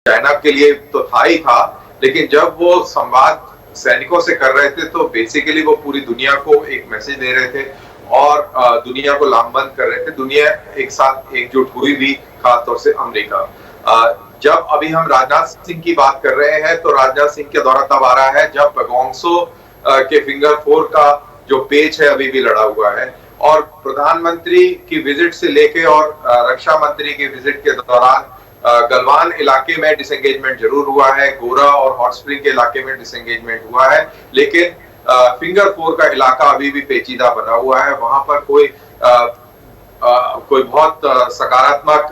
China के लिए तो था ही था, लेकिन जब वो संवाद सैनिकों से कर रहे थे तो बेसिकली वो पूरी दुनिया को एक मैसेज दे रहे थे और दुनिया को लामबंद कर रहे थे। दुनिया एक साथ एकजुट हुई भी, खासतौर से अमेरिका। जब अभी हम राजनाथ सिंह की बात कर रहे हैं तो राजनाथ सिंह का दौरा तब आ रहा है जब गोंगसो के फिंगर 4 का जो पेच है अभी भी लड़ा हुआ है, और प्रधानमंत्री की विजिट से लेके और रक्षा मंत्री की विजिट के दौरान गलवान इलाके में डिसएंगेजमेंट जरूर हुआ है, गोरा और हॉट स्प्रिंग के इलाके में डिसएंगेजमेंट हुआ है, लेकिन फिंगर 4 का इलाका अभी भी पेचीदा बना हुआ है। वहां पर कोई बहुत सकारात्मक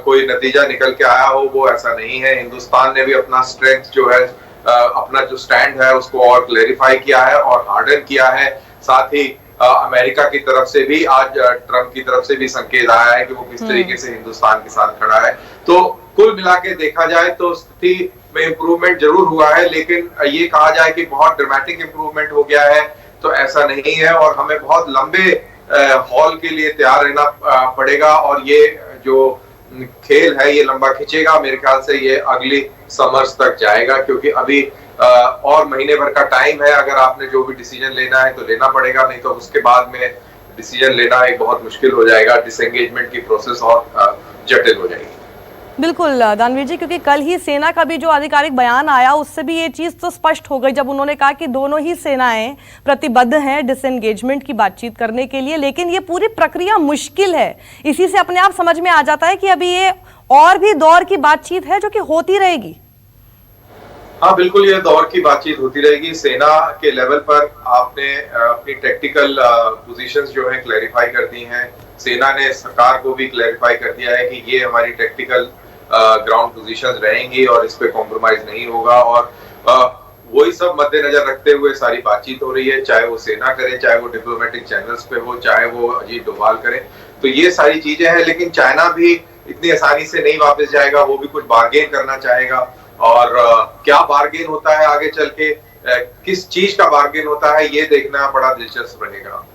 कोई नतीजा निकल के आया हो, वो ऐसा नहीं है। हिंदुस्तान ने भी अपना स्ट्रेंथ जो है, अपना जो स्टैंड है उसको और क्लैरिफाई किया है और हार्डन किया है। साथ ही अमेरिका की तरफ से भी, आज ट्रंप की तरफ से भी संकेत आया है कि वो किस तरीके से हिंदुस्तान के साथ खड़ा है। तो कुल मिला के देखा जाए तो स्थिति में इम्प्रूवमेंट जरूर हुआ है, लेकिन ये कहा जाए कि बहुत ड्रामेटिक इम्प्रूवमेंट हो गया है तो ऐसा नहीं है, और हमें बहुत लंबे हॉल के लिए तैयार रहना पड़ेगा। और ये जो खेल है ये लंबा खींचेगा, मेरे ख्याल से ये अगली समर्स तक जाएगा, क्योंकि अभी और महीने भर का टाइम है। अगर आपने जो भी डिसीजन लेना है तो लेना पड़ेगा, नहीं तो उसके बाद में डिसीजन लेना एक बहुत मुश्किल हो जाएगा। डिसएंगेजमेंट की प्रोसेस और जटिल हो जाएगी। बिल्कुल दानवीर जी, क्योंकि कल ही सेना का भी जो आधिकारिक बयान आया उससे भी ये चीज़ तो स्पष्ट हो गई, जब उन्होंने कहा कि दोनों ही सेनाएं प्रतिबद्ध हैं डिसएंगेजमेंट की बातचीत करने के लिए, लेकिन ये पूरी प्रक्रिया मुश्किल है। इसी से अपने आप समझ में आ जाता है कि अभी ये और भी दौर की बातचीत है जो कि होती रहेगी। हाँ बिल्कुल, ये दौर की बातचीत होती रहेगी। सेना के लेवल पर आपने अपनी टेक्टिकल पोजीशंस जो है क्लैरिफाई कर दी हैं। सेना ने सरकार को भी क्लैरिफाई कर दिया है कि ये हमारी टेक्टिकल ग्राउंड पोजीशंस रहेंगी और इस पे कॉम्प्रोमाइज नहीं होगा, और वही सब मद्देनजर रखते हुए सारी बातचीत हो रही है, चाहे वो सेना करे, चाहे वो डिप्लोमेटिक चैनल्स पे हो, चाहे वो अजीत डोभाल करे। तो ये सारी चीजें हैं, लेकिन चाइना भी इतनी आसानी से नहीं वापस जाएगा, वो भी कुछ बार्गेन करना चाहेगा। और क्या बार्गेन होता है आगे चल के, किस चीज का बार्गेन होता है, ये देखना बड़ा दिलचस्प रहेगा।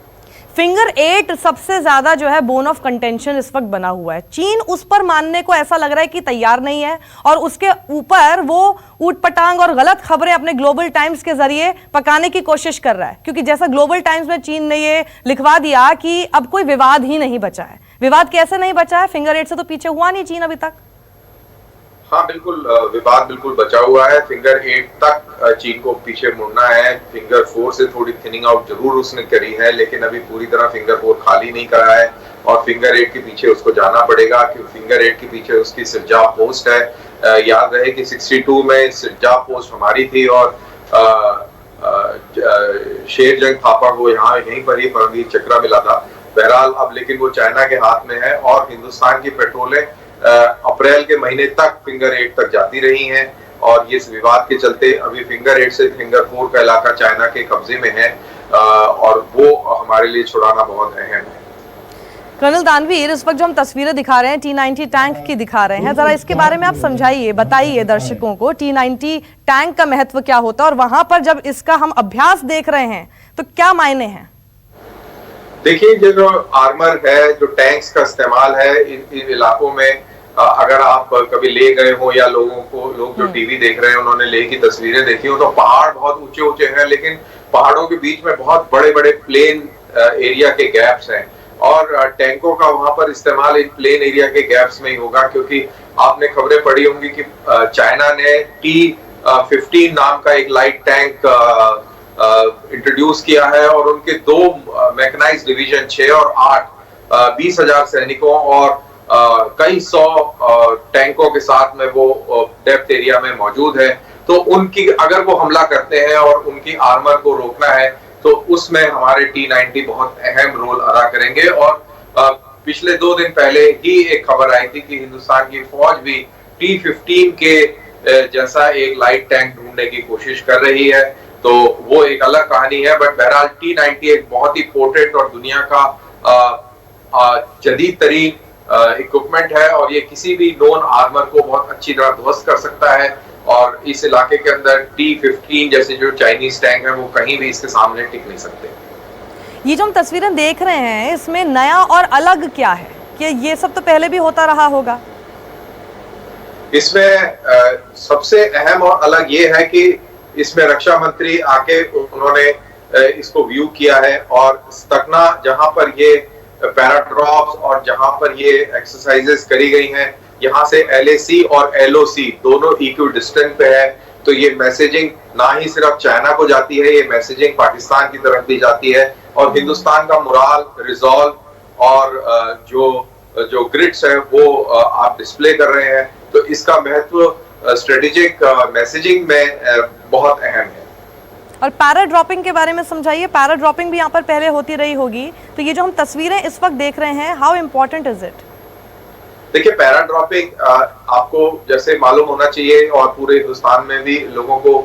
फिंगर 8 सबसे ज्यादा जो है बोन ऑफ कंटेंशन इस वक्त बना हुआ है। चीन उस पर मानने को ऐसा लग रहा है कि तैयार नहीं है, और उसके ऊपर वो ऊटपटांग और गलत खबरें अपने ग्लोबल टाइम्स के जरिए पकाने की कोशिश कर रहा है, क्योंकि जैसा ग्लोबल टाइम्स में चीन ने ये लिखवा दिया कि अब कोई विवाद ही नहीं बचा है। विवाद कैसे नहीं बचा है? फिंगर 8 से तो पीछे हुआ नहीं चीन अभी तक। हाँ बिल्कुल, विवाद बिल्कुल बचा हुआ है। फिंगर 8 तक चीन को पीछे मुड़ना है। फिंगर 4 से थोड़ी थिनिंग आउट जरूर उसने करी है, लेकिन अभी पूरी तरह फिंगर 4 खाली नहीं करा है, और फिंगर 8 के पीछे उसको जाना पड़ेगा, क्योंकि फिंगर 8 के पीछे उसकी सिरजा पोस्ट है। याद रहे कि 62 में सिरजा पोस्ट हमारी थी, और शेरजंग थापा को यहीं पर ही परमवीर चक्र मिला था। बहरहाल अब लेकिन वो चाइना के हाथ में है, और हिंदुस्तान की पेट्रोलें अप्रैल के महीने तक फिंगर 8 तक जाती रही हैं, और ये विवाद के चलते अभी फिंगर 8 से फिंगर 4 का इलाका चाइना के कब्जे में है, और वो हमारे लिए छुड़ाना बहुत अहम है। कर्नल दानवीर, इस वक्त जो हम तस्वीरें दिखा रहे हैं T-90 टैंक की दिखा रहे हैं, जरा इसके बारे में आप समझाइए, बताइए दर्शकों को T-90 टैंक का महत्व क्या होता है, और वहां पर जब इसका हम अभ्यास देख रहे हैं तो क्या मायने हैं? देखिए, ये जो आर्मर है, जो टैंक्स का इस्तेमाल है इन इलाकों में, अगर आप कभी ले गए हो या लोग जो टीवी देख रहे हैं उन्होंने ले की तस्वीरें देखी हो, तो पहाड़ बहुत ऊंचे ऊंचे हैं, लेकिन पहाड़ों के बीच में बहुत बड़े बड़े प्लेन एरिया के गैप्स हैं, और टैंकों का वहां पर इस्तेमाल इन प्लेन एरिया के गैप्स में ही होगा। क्योंकि आपने खबरें पढ़ी होंगी कि चाइना ने T-15 नाम का एक लाइट टैंक इंट्रोड्यूस किया है, और उनके 2 मैकेनाइज्ड डिवीजन 6 और 8 20,000 सैनिकों और कई 100 टैंकों के साथ में वो डेप्थ एरिया में मौजूद है। तो उनकी अगर वो हमला करते हैं और उनकी आर्मर को रोकना है, तो उसमें हमारे T-90 बहुत अहम रोल अदा करेंगे। और पिछले 2 दिन पहले ही एक खबर आई थी कि हिंदुस्तान की फौज भी T-15 के जैसा एक लाइट टैंक ढूंढने की कोशिश कर रही है, तो वो एक अलग कहानी है। बट बहरहाल T-90 एक बहुत ही पोर्टेंट और दुनिया का जदीद तरीन इक्विपमेंट है, और ये किसी भी नॉन आर्मर को बहुत अच्छी तरह ध्वस्त कर सकता है, और इस इलाके के अंदर T-15 जैसे जो चाइनीज टैंक हैं वो कहीं भी इसके सामने टिक नहीं सकते। ये जो हम तस्वीरें देख रहे हैं, इसमें नया और अलग क्या है? कि ये सब तो पहले भी होता रहा होगा। इसमें सबसे अहम और अलग ये है कि इसमें रक्षा मंत्री आके उन्होंने इसको व्यू किया है और स्तकना जहां पर ये पैराड्रॉप्स और जहां पर ये एक्सरसाइजेस करी गई हैं, यहाँ से LAC और LOC दोनों इक्विडिस्टेंट पे है। तो ये मैसेजिंग ना ही सिर्फ चाइना को जाती है, ये मैसेजिंग पाकिस्तान की तरफ भी जाती है और हिंदुस्तान का मोराल, रिजॉल्व और जो ग्रिड्स है वो आप डिस्प्ले कर रहे हैं। तो इसका महत्व स्ट्रेटेजिक मैसेजिंग में बहुत अहम है। और पैरा ड्रॉपिंग के बारे में समझाइए। पैरा ड्रॉपिंग भी यहाँ पर पहले होती रही होगी, तो ये जो हम तस्वीरें इस वक्त देख रहे हैं, हाउ इम्पोर्टेंट इज इट? देखिए, पैरा ड्रॉपिंग आपको जैसे मालूम होना चाहिए और पूरे हिंदुस्तान में भी लोगों को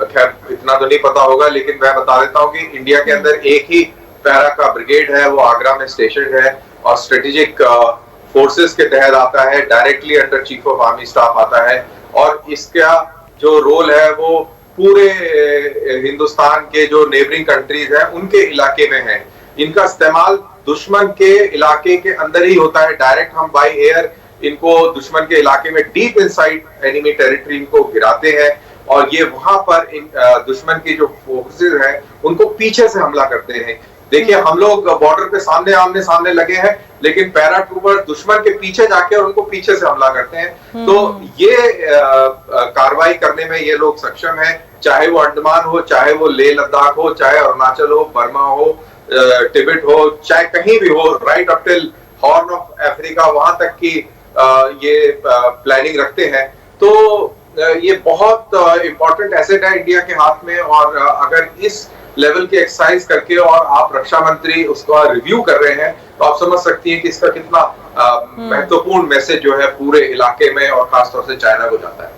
खैर इतना तो नहीं पता होगा, लेकिन मैं बता देता हूँ कि इंडिया के अंदर एक ही पैरा का ब्रिगेड है, वो आगरा में स्टेशन है और स्ट्रेटेजिक फोर्सेस के तहत आता है, directly under chief of army staff आता है और इसका जो रोल है वो पूरे हिंदुस्तान के जो नेबरिंग कंट्रीज हैं उनके इलाके में है। इनका इस्तेमाल दुश्मन के इलाके के अंदर ही होता है। डायरेक्ट हम बाय एयर इनको दुश्मन के इलाके में डीप इनसाइड एनिमी टेरिटरी इनको गिराते हैं और ये वहां पर दुश्मन की जो फोर्सेस हैं उनको पीछे से हमला करते हैं। देखिए, हम लोग बॉर्डर पे आमने सामने लगे हैं, लेकिन पैरा ट्रूपर दुश्मन के पीछे जाके और उनको पीछे से हमला करते हैं। तो ये कार्रवाई करने में ये लोग सक्षम हैं, चाहे वो अंडमान हो, चाहे वो लेह लद्दाख हो, चाहे अरुणाचल हो, बर्मा हो, तिब्बत हो, चाहे कहीं भी हो, right up till horn of Africa, वहां तक की ये प्लानिंग रखते हैं। तो ये बहुत इंपॉर्टेंट एसेट है इंडिया के हाथ में और अगर इस लेवल की एक्सरसाइज करके और आप रक्षा मंत्री उसका रिव्यू कर रहे हैं तो आप समझ सकती हैं कि इसका कितना महत्वपूर्ण मैसेज जो है पूरे इलाके में और खासतौर से चाइना को जाता है।